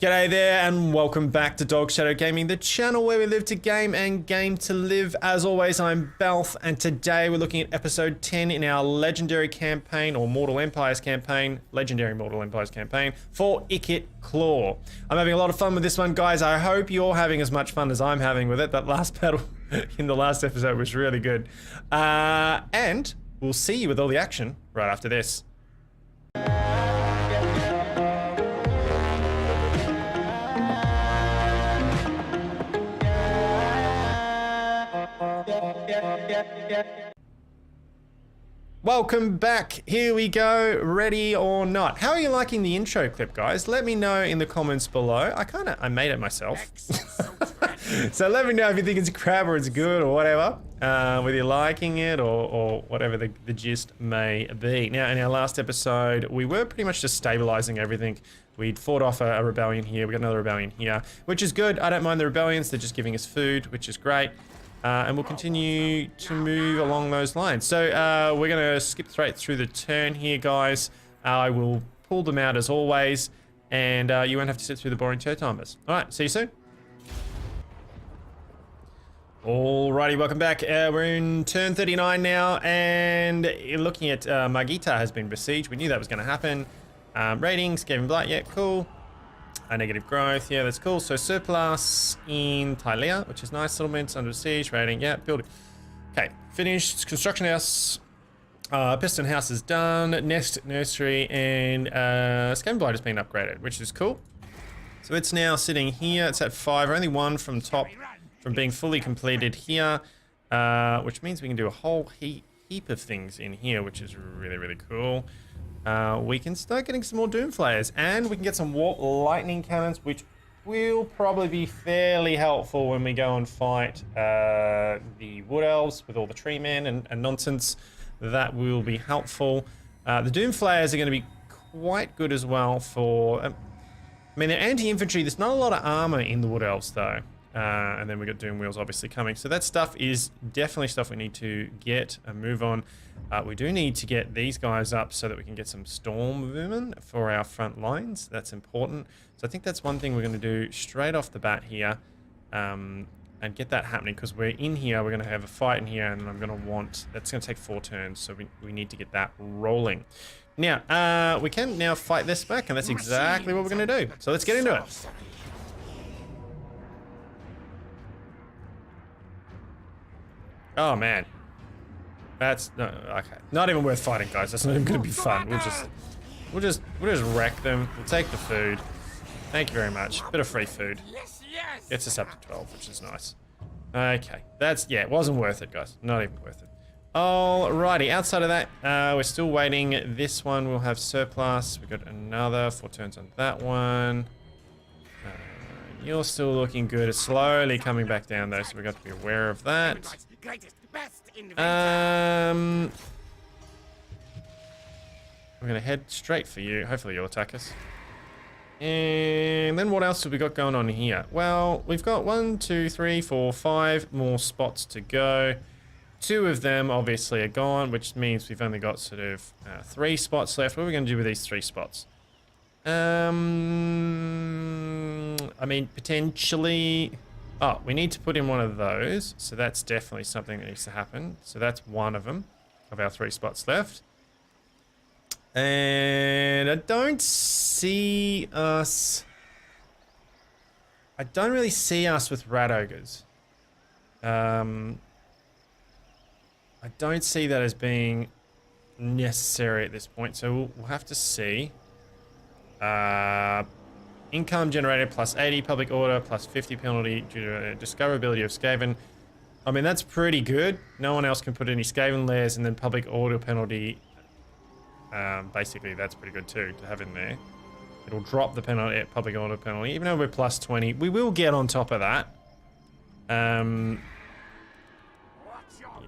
G'day there and welcome back to Dog Shadow Gaming, the channel where we live to game and game to live. As always, I'm Balth and today we're looking at episode 10 in our legendary campaign, or Mortal Empires campaign, legendary Mortal Empires campaign for Ikit Claw. I'm having a lot of fun with this one, guys. I hope you're having as much fun as I'm having with it. That last battle in the last episode was really good. And we'll see you with all the action right after this. Welcome back. Here we go. Ready or not. How are you liking the intro clip, guys? Let me know in the comments below. I made it myself. So let me know if you think it's crap or it's good or whatever. Whether you're liking it or whatever the gist may be. Now, in our last episode, we were pretty much just stabilizing everything. We'd fought off a rebellion here. We got another rebellion here, which is good. I don't mind the rebellions. They're just giving us food, which is great. And we'll continue to move along those lines. So we're going to skip straight through the turn here, guys. I will pull them out as always, and you won't have to sit through the boring turn timers. All right, see you soon. Alrighty, welcome back. We're in turn 39 now, and looking at Margita has been besieged. We knew that was going to happen. Ratings, Skaven Blight, yeah, cool. Negative growth, yeah, that's cool. So surplus in Tylea, which is nice. Settlements under siege, rating, yeah, building. Okay, finished. Construction house, piston house is done. Nest, nursery, and Skaven Blight has been upgraded, which is cool. So it's now sitting here. It's at 5, only 1 from top, from being fully completed here, which means we can do a whole heap of things in here, which is really, really cool. We can start getting some more Doomflayers, and we can get some Warp Lightning Cannons, which will probably be fairly helpful when we go and fight the Wood Elves with all the tree men and nonsense. That will be helpful. The Doomflayers are going to be quite good as well for... I mean, they're anti-infantry. There's not a lot of armor in the Wood Elves, though. And then we got Doom Wheels obviously coming. So that stuff is definitely stuff we need to get and move on. We do need to get these guys up so that we can get some storm movement for our front lines. That's important. So I think that's one thing we're going to do straight off the bat here, and get that happening, because we're in here, we're going to have a fight in here, and I'm going to want, that's going to take 4 turns, so we need to get that rolling. Now, we can now fight this back, and that's exactly what we're going to do. So let's get into it. Oh man, that's no, okay. Not even worth fighting, guys. That's not even gonna be fun. We'll just wreck them. We'll take the food. Thank you very much. Bit of free food. Gets us up to 12, which is nice. Okay, that's, yeah, it wasn't worth it, guys. Not even worth it. Alrighty, outside of that, we're still waiting. This one will have surplus. We got another 4 turns on that one. You're still looking good. It's slowly coming back down though, so we've got to be aware of that. We're gonna head straight for you. Hopefully you'll attack us. And then what else have we got going on here? Well, we've got 1, 2, 3, 4, 5 more spots to go. 2 of them obviously are gone, which means we've only got sort of 3 spots left. What are we gonna do with these 3 spots? I mean, potentially... Oh, we need to put in one of those, so that's definitely something that needs to happen. So that's one of them, of our 3 spots left. And I don't see us... I don't really see us with Rat Ogres. I don't see that as being necessary at this point, so we'll have to see. Income generated plus 80, public order plus 50 penalty due to discoverability of Skaven. I mean, that's pretty good. No one else can put any Skaven layers, and then public order penalty. Basically, that's pretty good too to have in there. It'll drop the penalty, public order penalty, even though we're plus 20. We will get on top of that.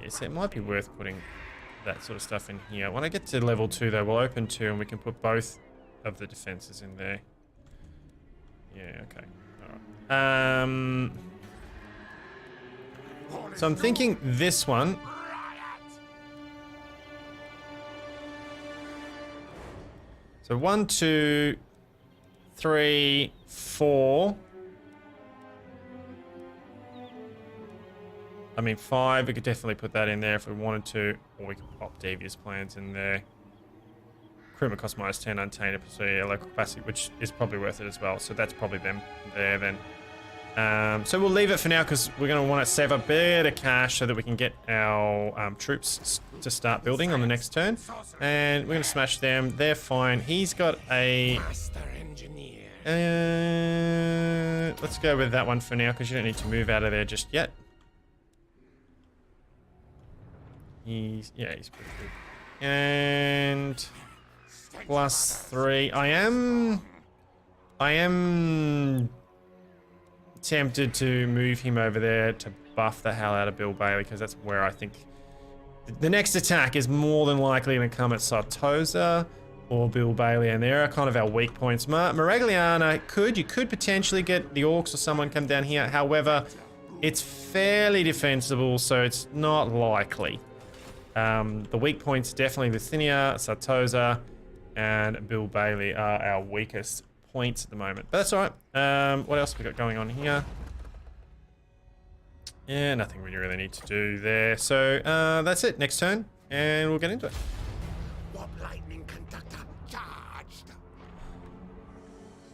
Yes, it might be worth putting that sort of stuff in here. When I get to level 2, though, we'll open 2 and we can put both of the defenses in there. Yeah, okay. Alright. So I'm thinking this one. So 1, 2, 3, 4. I mean, 5, we could definitely put that in there if we wanted to, or we could pop Devious Plans in there. Equipment cost minus 10, untainted, so local capacity, which is probably worth it as well. So that's probably them there then. So we'll leave it for now because we're going to want to save a bit of cash so that we can get our troops to start building on the next turn. And we're going to smash them. They're fine. He's got a... let's go with that one for now because you don't need to move out of there just yet. He's pretty good. And +3. I am tempted to move him over there to buff the hell out of Bill Bailey because that's where I think the next attack is more than likely going to come at Sartosa or Bill Bailey, and there are kind of our weak points. Maragliana, you could potentially get the Orcs or someone come down here. However, it's fairly defensible, so it's not likely. The weak points definitely Lithinia, Sartosa, and Bill Bailey are our weakest points at the moment. But that's alright. What else we got going on here? Yeah, nothing we really need to do there. So that's it. Next turn, and we'll get into it.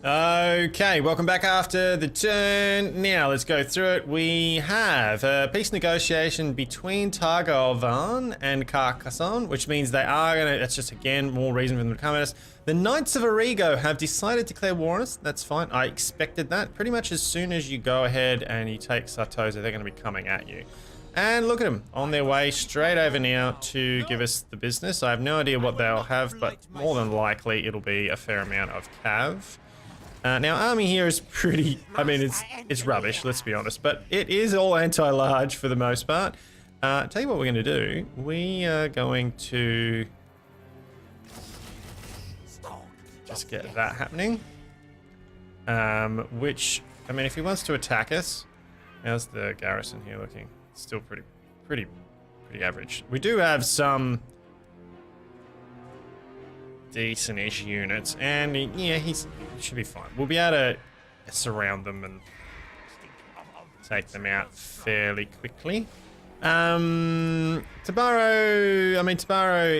Okay, welcome back after the turn. Now let's go through it. We have a peace negotiation between Targovan and Carcassonne, which means they are gonna, that's just again more reason for them to come at us. The Knights of Arrigo have decided to declare war on us. That's fine. I expected that. Pretty much as soon as you go ahead and you take Sartosa, they're gonna be coming at you. And look at them, on their way straight over now to give us the business. I have no idea what they'll have, but more than likely it'll be a fair amount of cav. Now, army here is pretty, I mean, it's rubbish, let's be honest, but it is all anti-large for the most part. Tell you what we're going to do. We are going to just get that happening. Which, I mean, if he wants to attack us, how's the garrison here looking? It's still pretty average. We do have some decent-ish units, and yeah, he should be fine. We'll be able to surround them and take them out fairly quickly. Tabaro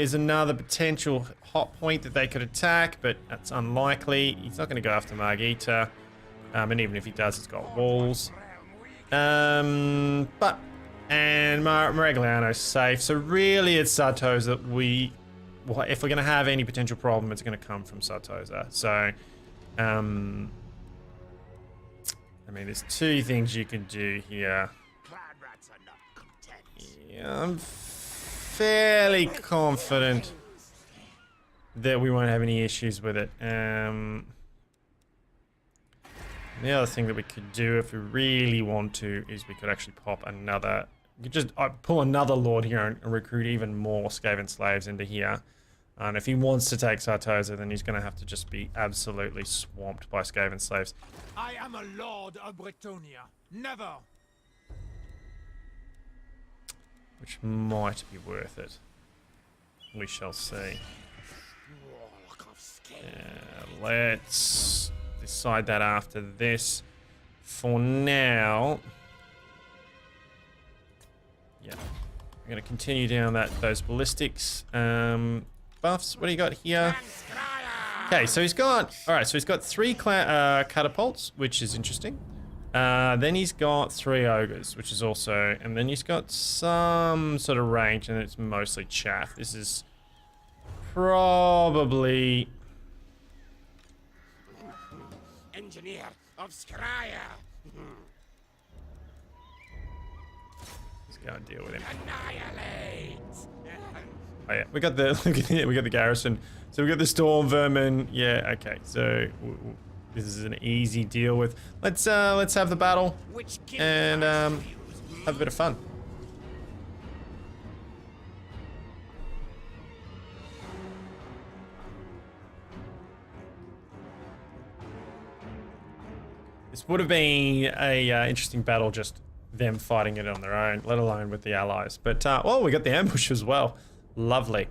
is another potential hot point that they could attack, but that's unlikely. He's not going to go after Margita, and even if he does, he's got walls. Maragliano's safe, so really it's Sartosa that well, if we're going to have any potential problem, it's going to come from Sartosa. So, I mean, there's two things you can do here. Yeah, I'm fairly confident that we won't have any issues with it. The other thing that we could do if we really want to is we could actually pop another... You could just pull another lord here and recruit even more Skaven slaves into here. And if he wants to take Sartosa, then he's going to have to just be absolutely swamped by Skaven slaves. I am a lord of Bretonia. Never. Which might be worth it. We shall see. Let's decide that after this. For now... Yeah, we're going to continue down those ballistics buffs. What do you got here? Okay, so he's got... Alright, so he's got 3 catapults, which is interesting. Then he's got 3 ogres, which is also... And then he's got some sort of range, and it's mostly chaff. This is probably... Engineer of Skria. Go and deal with him. Annihilate. Oh yeah, we got the we got the garrison. So we got the storm vermin. Yeah, okay. So this is an easy deal with. Let's have the battle and have a bit of fun. This would have been a interesting battle, just them fighting it on their own, let alone with the allies. But, oh, we got the ambush as well. Lovely.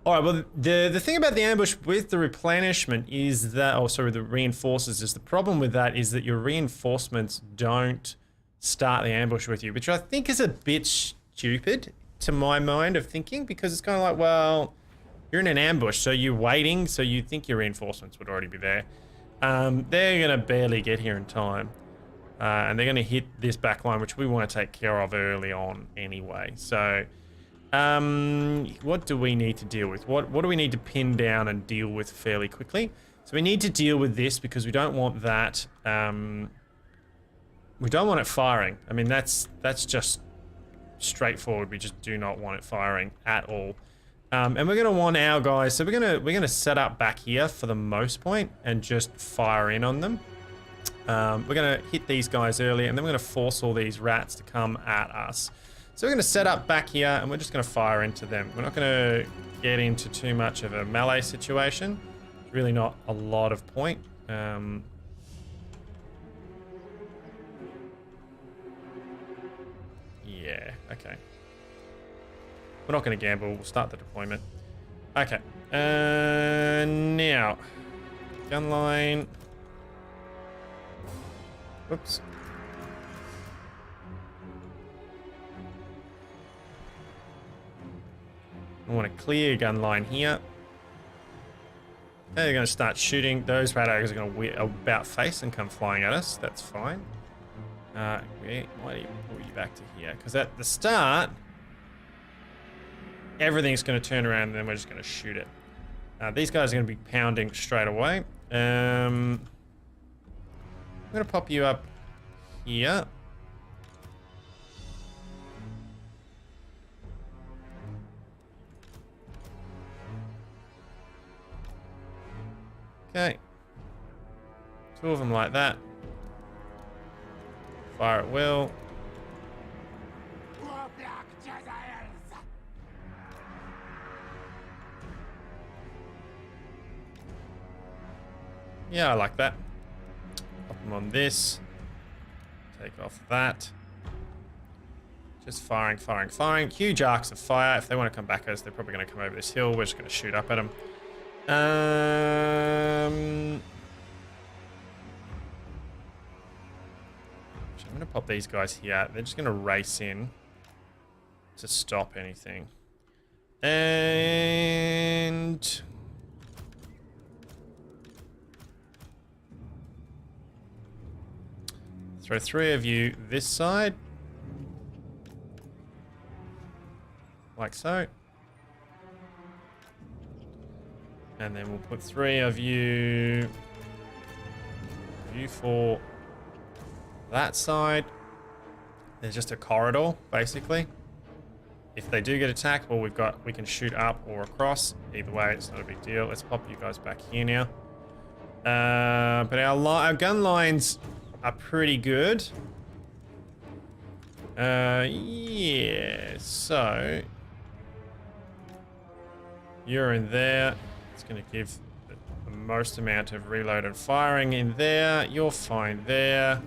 All right, well, the thing about the ambush with the replenishment is that, oh, sorry, the reinforcers is the problem with that is that your reinforcements don't start the ambush with you, which I think is a bit stupid to my mind of thinking, because it's kind of like, well, you're in an ambush, so you're waiting, so you think your reinforcements would already be there. They're going to barely get here in time, and they're going to hit this back line, which we want to take care of early on anyway. So, what do we need to deal with? What do we need to pin down and deal with fairly quickly? So we need to deal with this because we don't want that. We don't want it firing. I mean, that's just straightforward. We just do not want it firing at all. And we're gonna want our guys. So we're gonna set up back here for the most point and just fire in on them. We're gonna hit these guys early, and then we're gonna force all these rats to come at us. So we're gonna set up back here, and we're just gonna fire into them. We're not gonna get into too much of a melee situation. It's really not a lot of point. Yeah, okay. We're not going to gamble. We'll start the deployment. Okay. Now. Gun line. Oops. I want a clear gun line here. They're going to start shooting. Those radags are going to about face and come flying at us. That's fine. Why do you pull you back to here? Because at the start, everything's going to turn around and then we're just going to shoot it. These guys are going to be pounding straight away. I'm going to pop you up here. Okay. Two of them like that. Fire at will. Yeah, I like that. Pop them on this. Take off that. Just firing, firing, firing. Huge arcs of fire. If they want to come back at us, they're probably going to come over this hill. We're just going to shoot up at them. I'm going to pop these guys here. They're just going to race in to stop anything. And throw three of you this side. Like so. And then we'll put three of you for that side. There's just a corridor, basically. If they do get attacked, well, we can shoot up or across. Either way, it's not a big deal. Let's pop you guys back here now. But our gun lines are pretty good. Yeah, so you're in there. It's going to give the most amount of reload and firing in there. You're fine there.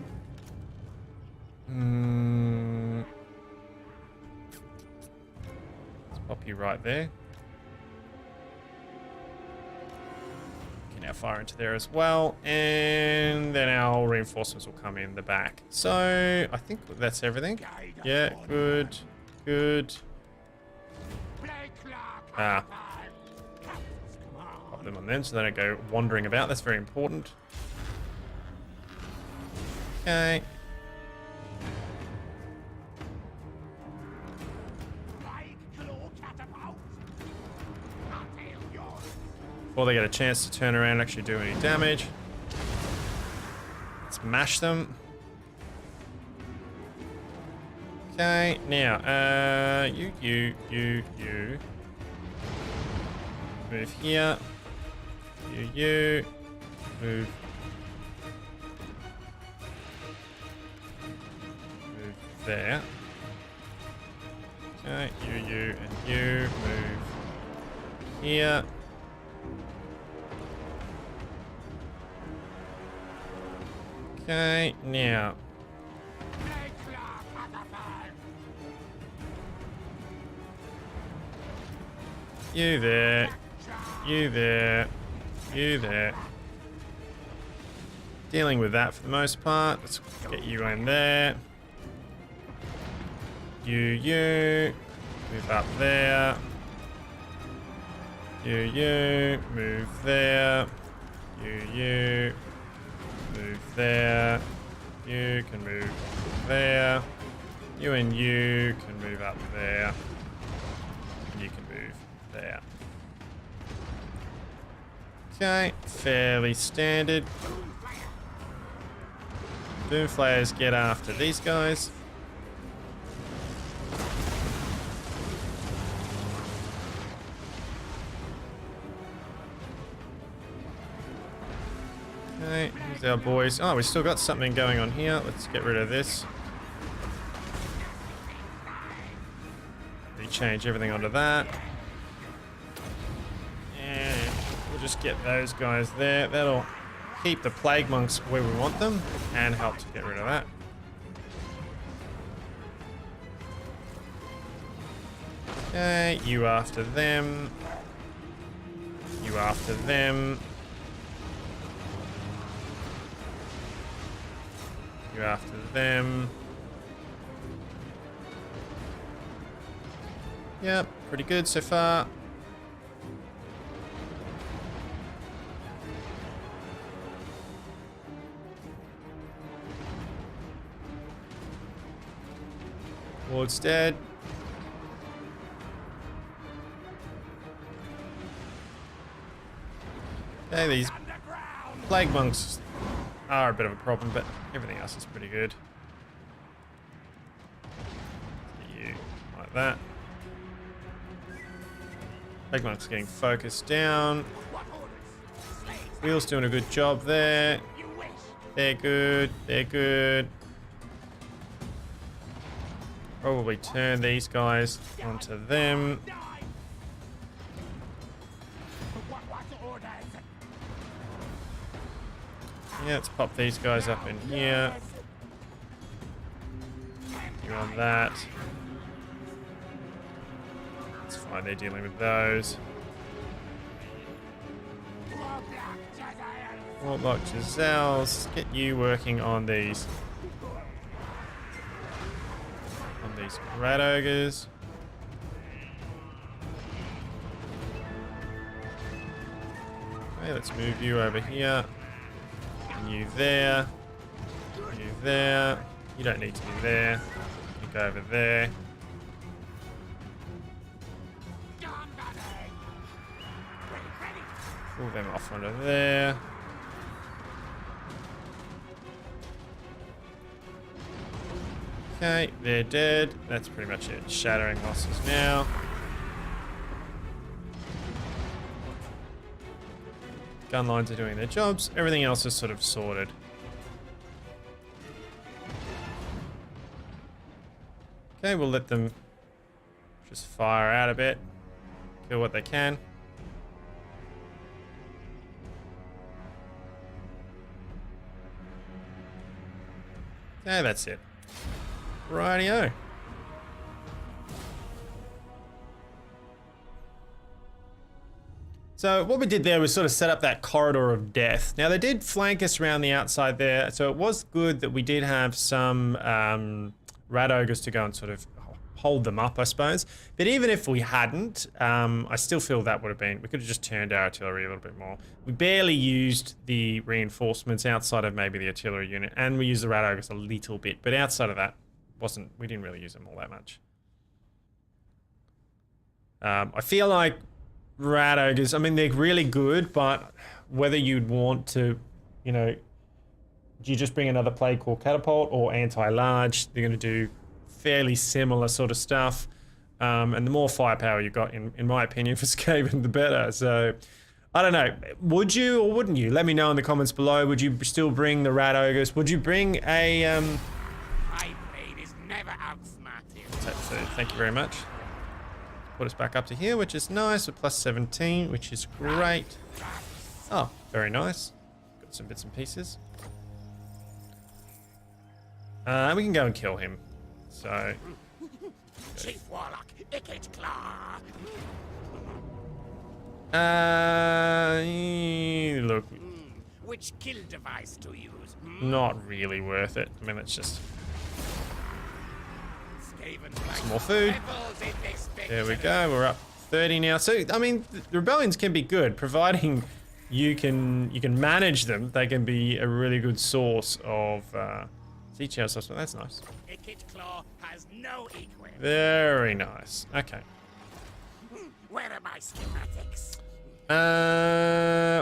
Let's pop you right there. You can now fire into there as well. And then our reinforcements will come in the back. So I think that's everything. Yeah, good. Good. Pop them on them so they don't go wandering about. That's very important. Okay. Before they get a chance to turn around and actually do any damage. Let's mash them. Okay, now, you. Move here. You. Move. Move there. Okay, you, and you. Move here. Okay, now. You there. You there. You there. Dealing with that for the most part. Let's get you in there. You. Move up there. You. Move there. You. Move there. You can move there. You and you can move up there. And you can move there. Okay, fairly standard. Doom Flayers get after these guys. Okay, here's our boys. Oh, we still got something going on here. Let's get rid of this. Change everything onto that. And we'll just get those guys there. That'll keep the Plague Monks where we want them and help to get rid of that. Okay, you after them. You after them. You after them. Yep, pretty good so far. Ward's dead. Okay, these Plague Monks are a bit of a problem, but everything else is pretty good. You like that. Plague Monk's getting focused down. Wheel's doing a good job there. They're good. They're good. Probably turn these guys onto them. Yeah, let's pop these guys up in here. You on that. It's fine, they're dealing with those. Warlock Giselles, get you working on these. On these Rat Ogres. Okay, let's move you over here. And you there. You there. You don't need to be there. You go over there. Pull them off onto there. Okay, they're dead. That's pretty much it. Shattering losses now. Gun lines are doing their jobs. Everything else is sort of sorted. Okay, we'll let them just fire out a bit. Kill what they can. Okay, that's it. Rightio. So what we did there was sort of set up that corridor of death. Now they did flank us around the outside there, so it was good that we did have some Rat Ogres to go and sort of hold them up, I suppose. But even if we hadn't, I still feel that would have been, we could have just turned our artillery a little bit more. We barely used the reinforcements outside of maybe the artillery unit, and we used the Rat Ogres a little bit, but outside of that, we didn't really use them all that much. I feel like Rat Ogres, I mean, they're really good, but whether you'd want to, you know, do you just bring another Plague Core Catapult or anti-large? They're going to do fairly similar sort of stuff. And the more firepower you got, in my opinion, for Skaven, the better. So, I don't know. Would you or wouldn't you? Let me know in the comments below. Would you still bring the Rat Ogres? Would you bring a... So, thank you very much. Put us back up to here, which is nice. With plus 17, which is great. Oh, very nice. Got some bits and pieces. We can go and kill him. So... Chief Warlock, Ikit Claw. Look, Which kill device to use? not really worth it. I mean, it's just Skaven some more food. There we go. We're up 30 now. So, I mean, the rebellions can be good, providing you can manage them. They can be a really good source of siege house stuff. That's nice. Ikit claw has no equal. Very nice. Okay. Where are my schematics?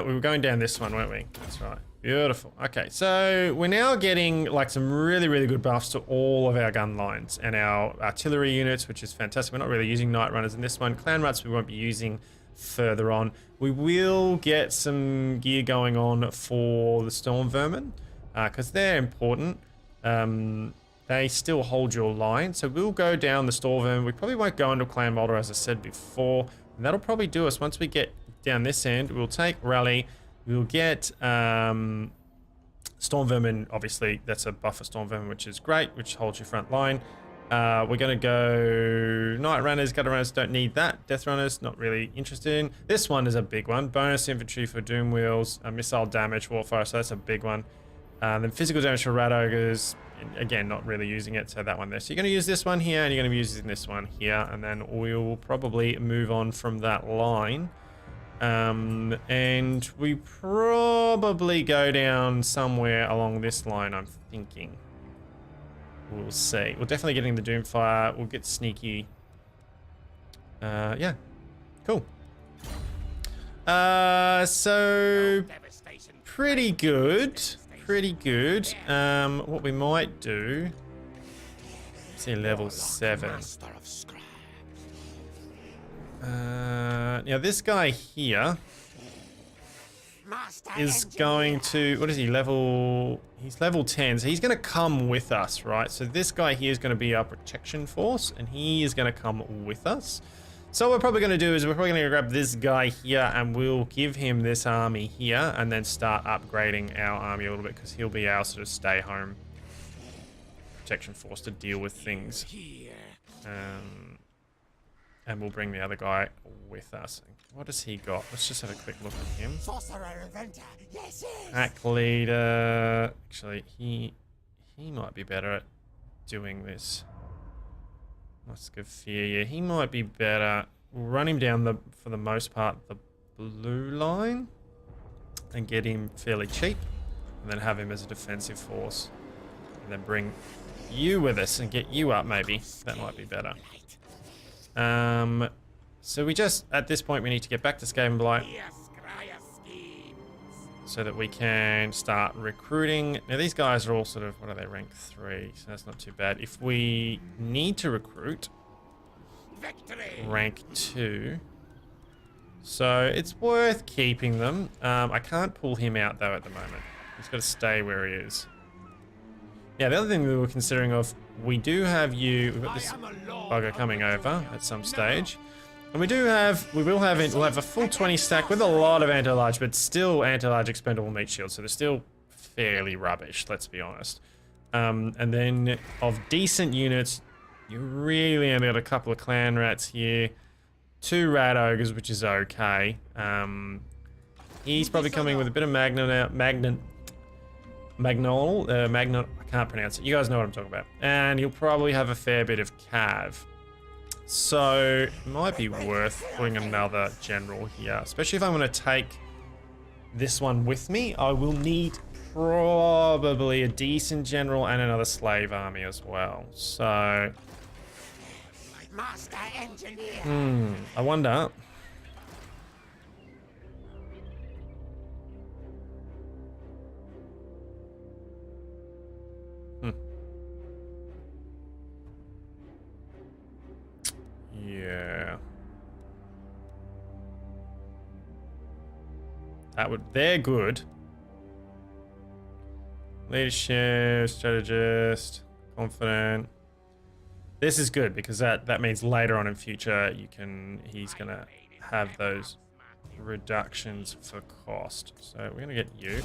We were going down this one, weren't we? That's right. Beautiful. Okay, so we're now getting like some really, really good buffs to all of our gun lines and our artillery units, which is fantastic. We're not really using night runners in this one. Clan rats we won't be using further on. We will get some gear going on for the storm vermin because they're important. They still hold your line, so we'll go down the storm vermin. We probably won't go into clan molder, as I said before. And that'll probably do us once we get down this end. We'll take rally. We'll get storm vermin. Obviously, that's a buff for storm vermin, which is great, which holds your front line. We're going to go night runners, gutter runners, don't need that. Death runners, not really interested in. This one is a big one. Bonus infantry for doom wheels, missile damage, warfire, so that's a big one. Then physical damage for rat ogres, again, not really using it, so that one there. So you're going to use this one here, and you're going to be using this one here, and then we'll probably move on from that line. And we probably go down somewhere along this line, I'm thinking. We'll see. We're definitely getting the Doomfire. We'll get sneaky. Yeah. Cool. So pretty good. Pretty good. What we might do. See, level 7. Now this guy here is going to, what is he, he's level 10, so he's going to come with us, right? So this guy here is going to be our protection force, and he is going to come with us. So what we're probably going to do is we're probably going to grab this guy here, and we'll give him this army here, and then start upgrading our army a little bit, because he'll be our sort of stay home protection force to deal with things. And we'll bring the other guy with us. What has he got? Let's just have a quick look at him. Pack leader. Actually, he might be better at doing this. Musketeer. Yeah, he might be better. We'll run him down for the most part, the blue line, and get him fairly cheap, and then have him as a defensive force, and then bring you with us and get you up. Maybe that might be better. So we just, at this point, we need to get back to Skaven Blight so that we can start recruiting. Now these guys are all sort of, what are they, rank 3, so that's not too bad. If we need to recruit, rank 2, so it's worth keeping them. I can't pull him out though at the moment. He's got to stay where he is. Yeah, the other thing we were considering of, we do have we've got this bugger coming over at some stage. And we'll have a full 20 stack with a lot of anti-large, but still anti-large expendable meat shields, so they're still fairly rubbish, let's be honest. And then of decent units, you really only got a couple of clan rats here, 2 rat ogres, which is okay. He's probably coming with a bit of Magnol, I can't pronounce it. You guys know what I'm talking about. And he'll probably have a fair bit of cav. So it might be worth putting another general here, especially if I'm going to take this one with me. I will need probably a decent general and another slave army as well. So Master engineer. I wonder. Yeah. They're good. Leadership, strategist, confident. This is good because that means later on in future he's gonna have those reductions for cost. So we're gonna get you.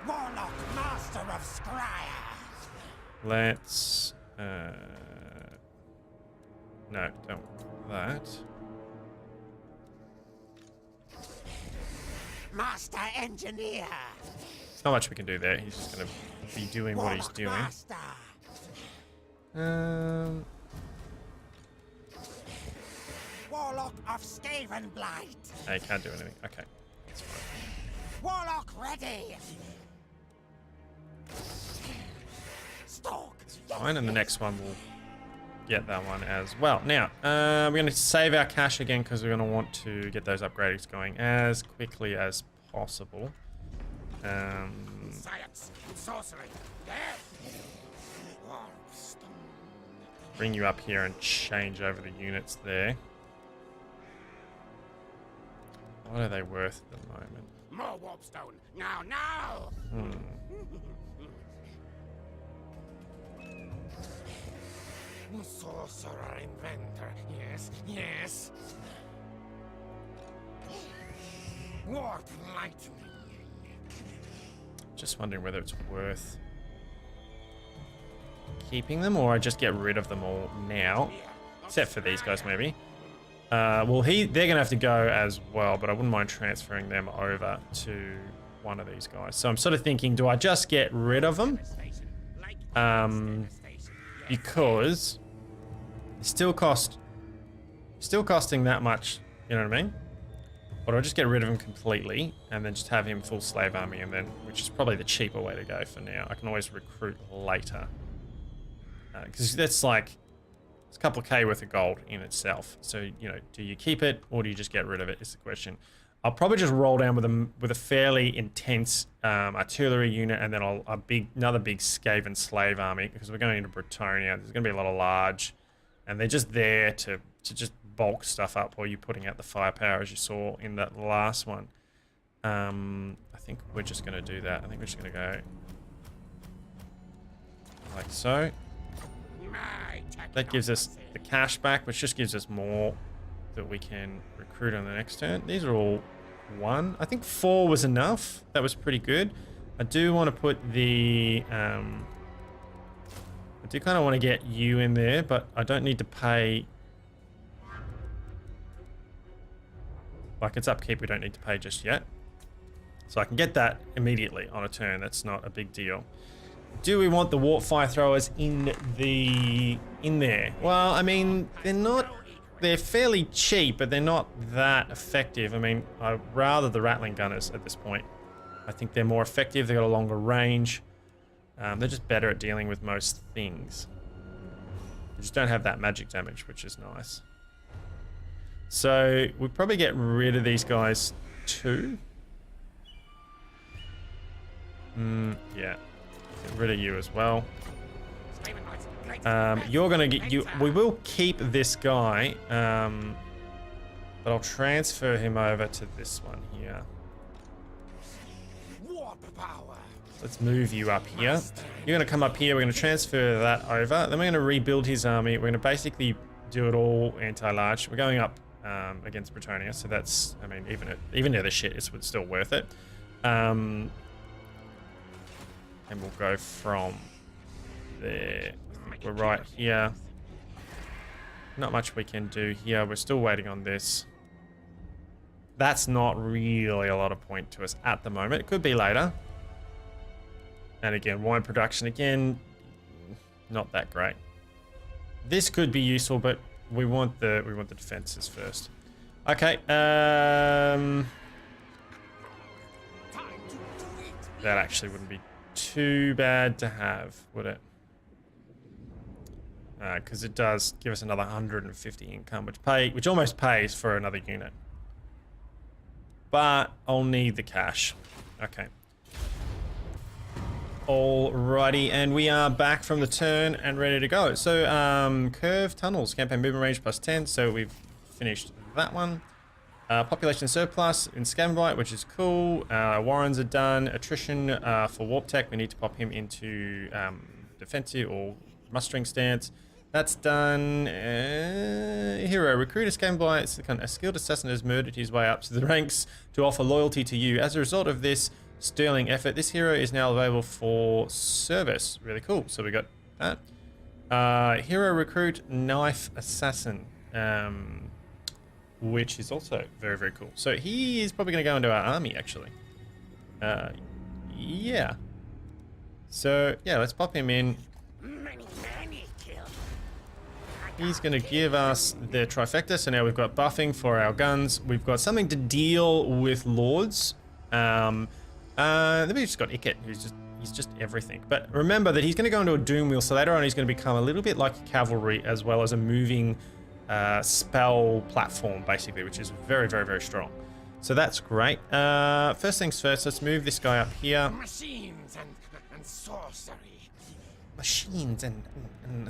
Warlock, master of Scryer. Let's no, don't want that. Master Engineer. Not much we can do there. He's just going to be doing what he's Warlock doing. Master. Warlock of Skaven Blight. He can't do anything. Okay. That's fine. Warlock ready. Stalk. Fine, and the next one will get that one as well. Now, we're going to save our cache again because we're going to want to get those upgrades going as quickly as possible. Science, sorcery, death. Bring you up here and change over the units there. What are they worth at the moment? More warpstone. Now. Sorcerer, inventor. Yes. Warp lightning. Just wondering whether it's worth keeping them or I just get rid of them all now. Except for these guys, maybe. Well, they're going to have to go as well, but I wouldn't mind transferring them over to one of these guys. So I'm sort of thinking, do I just get rid of them? Because it's still costing that much, you know what I mean? Or do I just get rid of him completely and then just have him full slave army and then, which is probably the cheaper way to go for now. I can always recruit later. Because that's like, it's a couple of K worth of gold in itself. So, you know, do you keep it or do you just get rid of it is the question. I'll probably just roll down with a fairly intense artillery unit and then another big Skaven slave army because we're going into Bretonia. There's going to be a lot of large and they're just there to just bulk stuff up while you're putting out the firepower as you saw in that last one. I think we're just going to do that. I think we're just going to go like so. That gives us the cash back, which just gives us more that we can recruit on the next turn. These are all 1. I think 4 was enough. That was pretty good. I do want to put the... I do kind of want to get you in there, but I don't need to pay... Like, it's upkeep, we don't need to pay just yet. So I can get that immediately on a turn. That's not a big deal. Do we want the warp fire throwers in there? Well, I mean, they're fairly cheap, but they're not that effective. I mean, I'd rather the rattling gunners at this point. I think they're more effective. They've got a longer range. They're just better at dealing with most things. They just don't have that magic damage, which is nice. So we'll probably get rid of these guys too. Yeah. Get rid of you as well. You're gonna get you. We will keep this guy, but I'll transfer him over to this one here. Let's move you up here. You're gonna come up here. We're gonna transfer that over. Then we're gonna rebuild his army. We're gonna basically do it all anti-large. We're going up against Bretonia, so that's. I mean, even though the shit is still worth it. And we'll go from there. I think we're right here. Not much we can do here. We're still waiting on this. That's not really a lot of point to us at the moment. It could be later. And again, wine production again, not that great. This could be useful, but we want the defenses first. Okay. That actually wouldn't be too bad to have, would it? Because it does give us another 150 income, which almost pays for another unit. But I'll need the cash. Okay. Alrighty, and we are back from the turn and ready to go. So, curve tunnels, campaign movement range +10. So we've finished that one. Population surplus in Skaven Blight, which is cool. Warrens are done. Attrition for Warp Tech. We need to pop him into defensive or mustering stance. That's done. Hero. Recruit a Skaven Blight. A skilled assassin has murdered his way up to the ranks to offer loyalty to you. As a result of this sterling effort, this hero is now available for service. Really cool. So we got that. Hero recruit knife assassin. which is also very, very cool. So he is probably going to go into our army, actually. Yeah. So, yeah, let's pop him in. Many killed. He's going to give us the trifecta. So now we've got buffing for our guns. We've got something to deal with lords. Then we've just got Ikit, he's just everything. But remember that he's going to go into a doom wheel, so later on he's going to become a little bit like cavalry as well as a moving spell platform, basically, which is very, very, very strong. So that's great. First things first, let's move this guy up here. Machines and sorcery. Machines and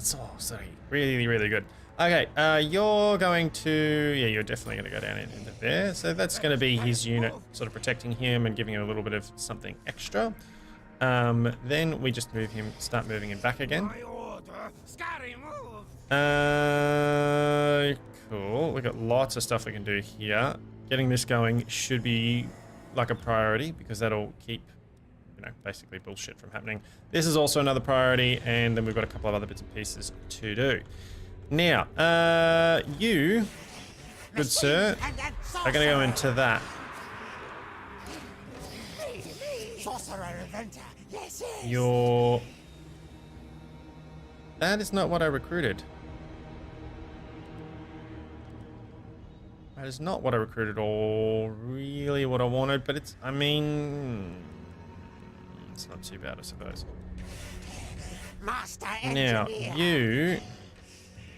sorcery. Really, really good. Okay, you're going to... Yeah, you're definitely going to go down into there. So that's going to be his unit sort of protecting him and giving him a little bit of something extra. Then we just start moving him back again. My order. Scary move. Cool. We've got lots of stuff we can do here. Getting this going should be like a priority because that'll keep, basically bullshit from happening. This is also another priority, and then we've got a couple of other bits and pieces to do. Now, you, good sir, are going to go into that. Sorcerer inventor. Yes. That is not what I recruited. That is not what I recruited, or really what I wanted, but it's, it's not too bad, I suppose. Master Now, engineer. you,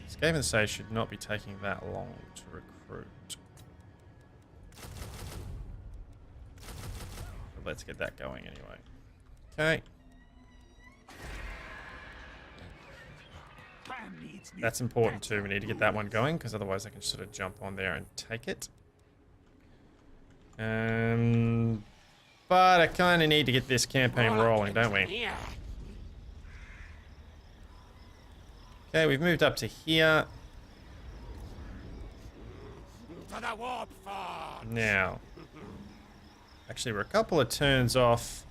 Skaven say, should not be taking that long to recruit. But let's get that going anyway. Okay. That's important too. We need to get that one going because otherwise I can sort of jump on there and take it. But I kind of need to get this campaign rolling, don't we? Yeah. Okay, we've moved up to here. To the warp forge. Now, actually, we're a couple of turns off.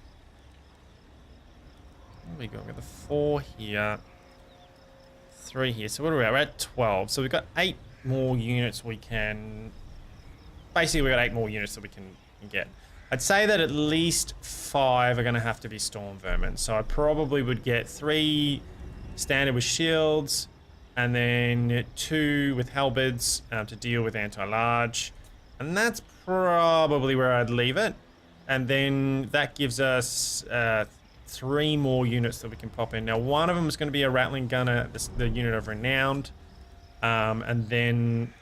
Where are we going? We've got the 4 here. 3 here. So what are we at? We're at 12. So we've got 8 more units we can... Basically, we've got 8 more units that we can get. I'd say that at least 5 are going to have to be Storm Vermin. So I probably would get 3 standard with shields, and then 2 with halberds to deal with anti-large. And that's probably where I'd leave it. And then that gives us 3 more units that we can pop in. Now, one of them is going to be a Rattling Gunner, the unit of Renowned. And then,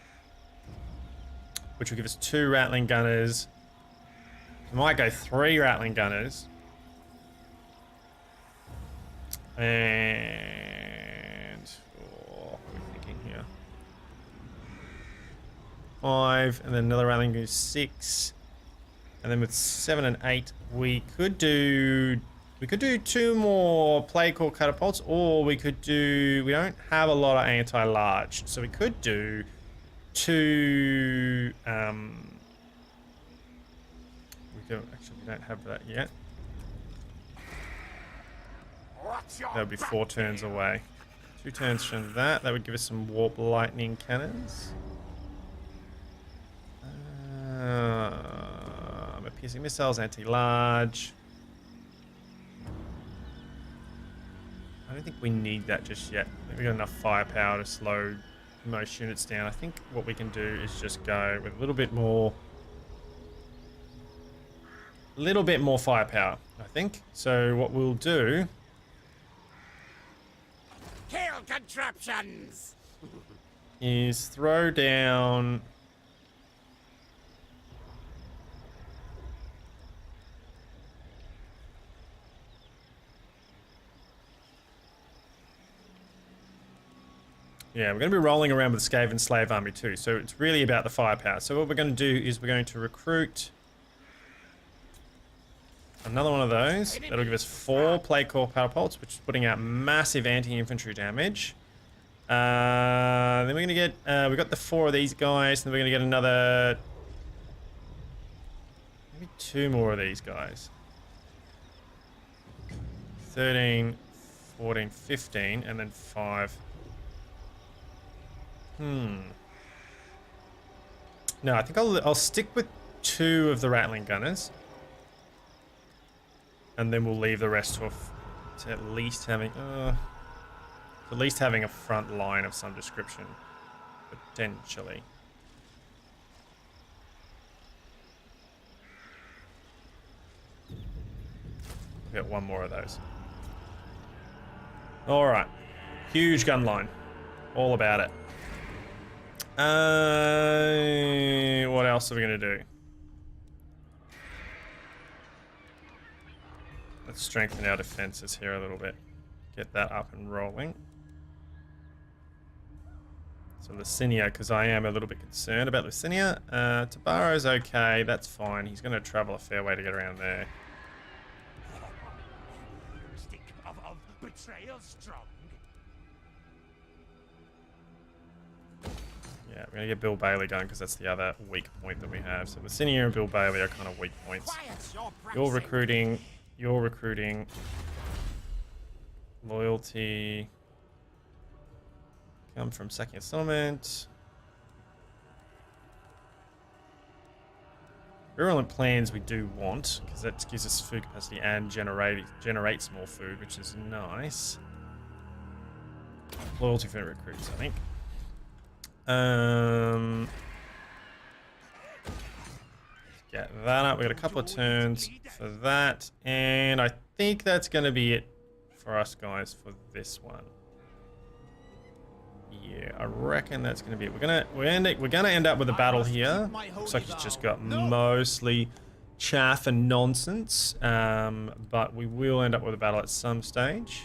which will give us 2 Rattling Gunners. We might go 3 Rattling Gunners. And, what are we thinking here? 5, and then another Rattling Gunner, 6. And then with 7 and 8, we could do 2 more Plague Core Catapults, or we could do, we don't have a lot of anti-large, so we could do 2, actually we don't have that yet. That would be 4 turns away. 2 turns from that, that would give us some Warp Lightning Cannons. Piercing Missiles, Anti-Large. I don't think we need that just yet. I think we've got enough firepower to slow most units down. I think what we can do is just go with a little bit more firepower, I think. So what we'll do... Kill contraptions. is throw down... Yeah, we're going to be rolling around with the Skaven Slave Army too, so it's really about the firepower. So what we're going to do is we're going to recruit another one of those. That'll give us 4 Plague Core Catapults, which is putting out massive anti-infantry damage. Then we're going to get, we've got the 4 of these guys, and then we're going to get another, maybe 2 more of these guys. 13, 14, 15, and then 5. No, I think I'll stick with 2 of the Rattling Gunners. And then we'll leave the rest to at least having a front line of some description, potentially. We got 1 more of those. All right, huge gun line, all about it. What else are we gonna do? Let's strengthen our defenses here a little bit. Get that up and rolling. So Lucinia, because I am a little bit concerned about Lucinia. Tabaro's okay, that's fine. He's going to travel a fair way to get around there. Stick of betrayal strong. Yeah, we're going to get Bill Bailey going because that's the other weak point that we have. So Lucinia and Bill Bailey are kind of weak points. You're recruiting. Loyalty. Come from sacking a settlement. Virulent plans we do want, because that gives us food capacity and generates more food, which is nice. Loyalty for recruits, I think. Get that up. We got a couple of turns for that, and I think that's going to be it for us guys for this one. Yeah, I reckon that's going to be it. We're gonna end up with a battle here. Looks like it's just got mostly chaff and nonsense, but we will end up with a battle at some stage.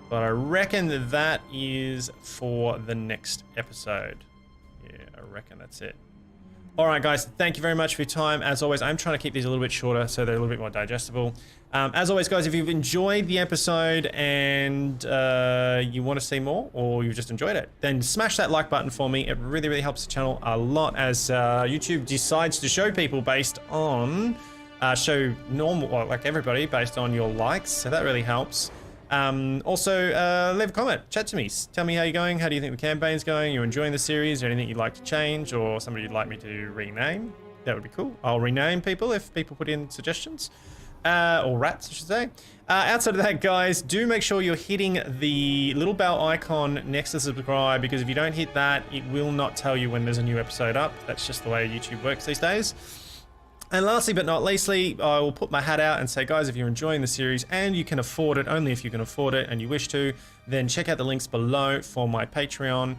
But I reckon that is for the next episode. Yeah, I reckon that's it. All right, guys, thank you very much for your time. As always, I'm trying to keep these a little bit shorter so they're a little bit more digestible. As always, guys, if you've enjoyed the episode and you want to see more, or you've just enjoyed it, then smash that like button for me. It really, really helps the channel a lot as YouTube decides to show people based on, well, like everybody, based on your likes. So that really helps. Also, leave a comment, chat to me, tell me how you're going, how do you think the campaign's going, you're enjoying the series, or anything you'd like to change, or somebody you'd like me to rename. That would be cool. I'll rename people if people put in suggestions, or rats, I should say. Outside of that, guys, do make sure you're hitting the little bell icon next to subscribe, because if you don't hit that, it will not tell you when there's a new episode up. That's just the way YouTube works these days. And lastly but not leastly, I will put my hat out and say, guys, if you're enjoying the series and you can afford it, only if you can afford it and you wish to, then check out the links below for my Patreon.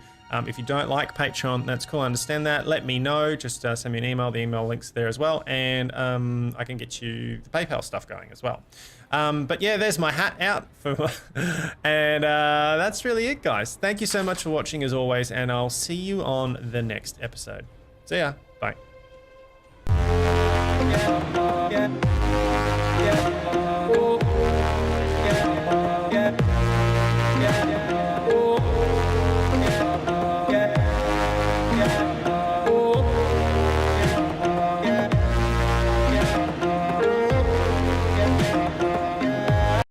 If you don't like Patreon, that's cool, I understand that. Let me know, just send me an email, the email link's there as well, and I can get you the PayPal stuff going as well. But yeah, there's my hat out, and that's really it, guys. Thank you so much for watching as always, and I'll see you on the next episode. See ya, bye. Yeah.